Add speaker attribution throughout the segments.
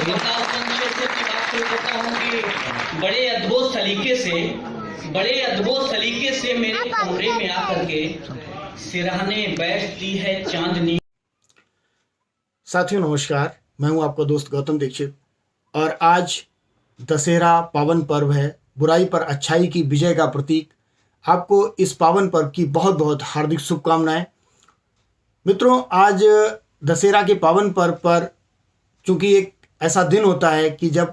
Speaker 1: बताओ संक्षेप की बात शुरू करता हूँ कि बड़े अद्भुत सलीके से मेरे कमरे में आकर के सिरहाने बैठती है चांदनी।
Speaker 2: साथियों नमस्कार, मैं हूं आपका दोस्त गौतम दीक्षित और आज दशहरा पावन पर्व है। बुराई पर अच्छाई की विजय का प्रतीक। आपको इस पावन पर्व की बहुत बहुत हार्दिक शुभकामनाएं। मित्रों, आज दशहरा के पावन पर्व पर चूँकि एक ऐसा दिन होता है कि जब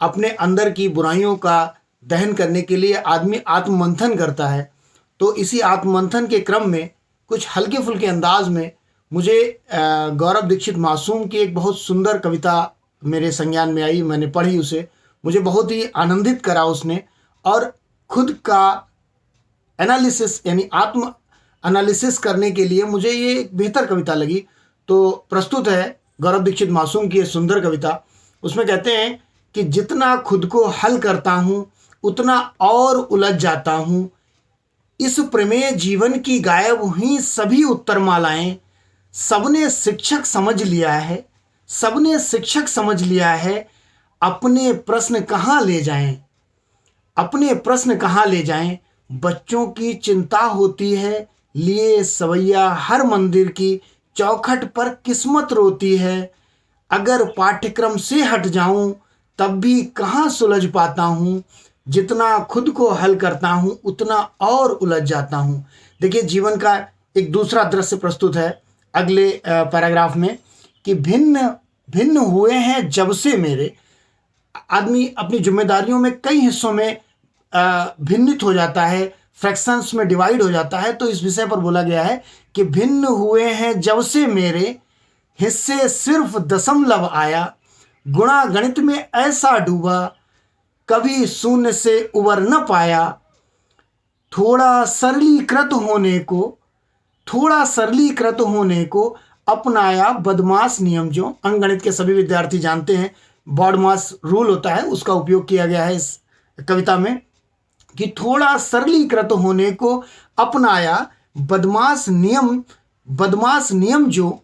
Speaker 2: अपने अंदर की बुराइयों का दहन करने के लिए आदमी आत्ममंथन करता है, तो इसी आत्ममंथन के क्रम में कुछ हल्के फुल्के अंदाज में मुझे गौरव दीक्षित मासूम की एक बहुत सुंदर कविता मेरे संज्ञान में आई। मैंने पढ़ी उसे, मुझे बहुत ही आनंदित करा उसने, और खुद का एनालिसिस यानी आत्म एनालिसिस करने के लिए मुझे ये एक बेहतर कविता लगी। तो प्रस्तुत है गौरव दीक्षित मासूम की ये सुंदर कविता। उसमें कहते हैं कि जितना खुद को हल करता हूँ उतना और उलझ जाता हूँ। इस प्रमेय जीवन की गायब हुई सभी उत्तरमालाएं सबने शिक्षक समझ लिया है, सबने शिक्षक समझ लिया है। अपने प्रश्न कहाँ ले जाएं, अपने प्रश्न कहाँ ले जाएं। बच्चों की चिंता होती है लिए सवैया, हर मंदिर की चौखट पर किस्मत रोती है। अगर पाठ्यक्रम से हट जाऊं तब भी कहाँ सुलझ पाता हूँ। जितना खुद को हल करता हूँ उतना और उलझ जाता हूँ। देखिए, जीवन का एक दूसरा दृश्य प्रस्तुत है अगले पैराग्राफ में कि भिन्न भिन्न हुए हैं जब से मेरे। आदमी अपनी जिम्मेदारियों में कई हिस्सों में भिन्नित हो जाता है, फ्रैक्शंस में डिवाइड हो जाता है। तो इस विषय पर बोला गया है कि भिन्न हुए हैं जब से मेरे, हिस्से सिर्फ दशमलव आया। गुणा गणित में ऐसा डूबा कभी शून्य से उबर न पाया। थोड़ा सरलीकृत होने को अपनाया बदमाश नियम जो। अंकगणित के सभी विद्यार्थी जानते हैं, बॉडमास रूल होता है, उसका उपयोग किया गया है इस कविता में कि थोड़ा सरलीकृत होने को अपनाया बदमाश नियम जो।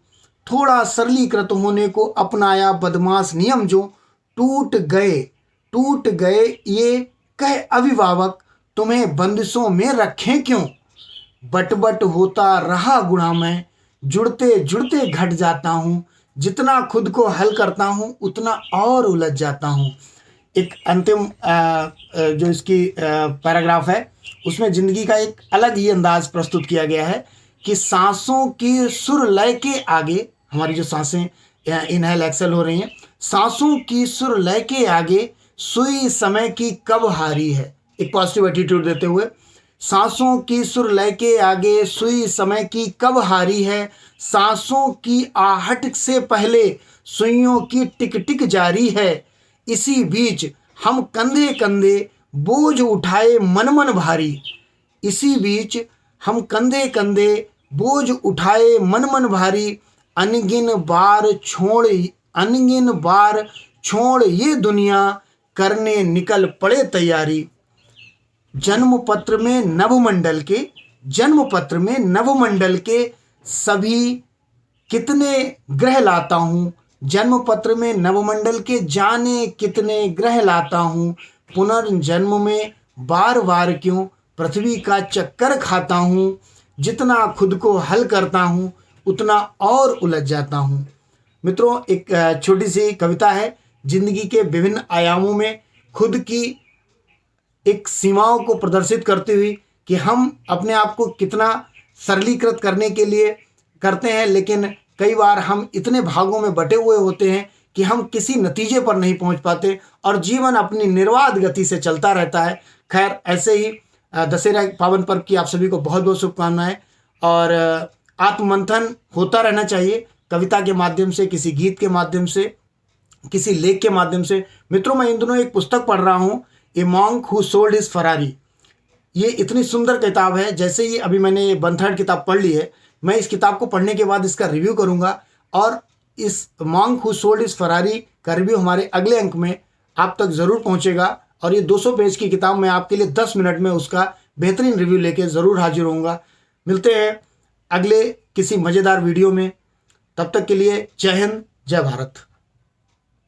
Speaker 2: थोड़ा सरलीकृत होने को अपनाया बदमाश नियम जो। टूट गए ये कह अभिभावक, तुम्हें बंदिशों में रखें क्यों। बट होता रहा गुणा में, जुड़ते जुड़ते घट जाता हूँ। जितना खुद को हल करता हूँ उतना और उलझ जाता हूँ। एक अंतिम जो इसकी पैराग्राफ है उसमें ज़िंदगी का एक अलग ही अंदाज प्रस्तुत किया गया है कि सांसों की सुर लय के आगे, हमारी जो सांसें इनहेल एक्सेल हो रही हैं, सांसों की सुर लय के आगे सुई समय की कब हारी है। एक पॉजिटिव एटीट्यूड देते हुए, सांसों की सुर लय के आगे सुई समय की कब हारी है। सांसों की आहट से पहले सुइयों की टिक टिक जारी है। इसी बीच हम कंधे कंधे बोझ उठाए मन मन भारी। इसी बीच हम कंधे कंधे बोझ उठाए मन मन भारी। अनगिन बार छोड़ ये दुनिया, करने निकल पड़े तैयारी। जन्म पत्र में नवमंडल के सभी कितने ग्रह लाता हूँ। जन्म पत्र में नवमंडल के जाने कितने ग्रह लाता हूँ। पुनर्जन्म में बार बार क्यों पृथ्वी का चक्कर खाता हूँ। जितना खुद को हल करता हूँ उतना और उलझ जाता हूँ। मित्रों, एक छोटी सी कविता है जिंदगी के विभिन्न आयामों में खुद की एक सीमाओं को प्रदर्शित करते हुए कि हम अपने आप को कितना सरलीकृत करने के लिए करते हैं, लेकिन कई बार हम इतने भागों में बटे हुए होते हैं कि हम किसी नतीजे पर नहीं पहुंच पाते और जीवन अपनी निर्बाध गति से चलता रहता है। खैर, ऐसे ही दशहरा पावन पर्व की आप सभी को बहुत बहुत शुभकामनाएं। और आत्ममंथन होता रहना चाहिए, कविता के माध्यम से, किसी गीत के माध्यम से, किसी लेख के माध्यम से। मित्रों, मैं इन दिनों एक पुस्तक पढ़ रहा हूँ, ए monk who sold his Ferrari. ये इतनी सुंदर किताब है। जैसे ही अभी मैंने ये 1/3 किताब पढ़ ली है, मैं इस किताब को पढ़ने के बाद इसका रिव्यू करूंगा और इस monk who sold his Ferrari का रिव्यू हमारे अगले अंक में आप तक ज़रूर पहुंचेगा। और ये 200 पेज की किताब मैं आपके लिए 10 मिनट में उसका बेहतरीन रिव्यू लेके ज़रूर हाजिर होऊंगा। मिलते हैं अगले किसी मज़ेदार वीडियो में। तब तक के लिए जय हिंद, जय भारत।